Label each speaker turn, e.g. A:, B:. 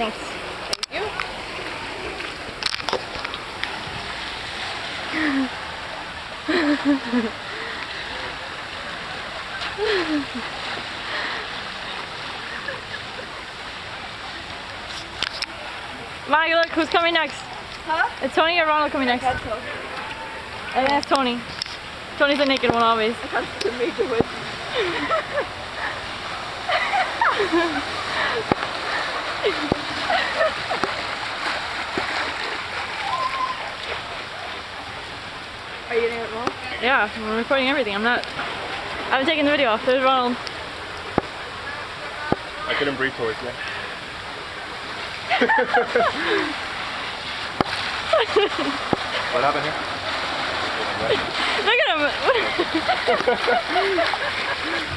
A: Thanks.
B: Thank you.
A: Maggie, look, who's coming next?
B: Huh?
A: It's Tony or Ronald coming next? I think that's Tony. Tony's the naked one always.
B: I can't see me do it. Are you doing it wrong?
A: Yeah, I'm recording everything. I haven't taken the video off. There's Ronald.
C: I couldn't breathe towards you. What happened here?
A: Look at him!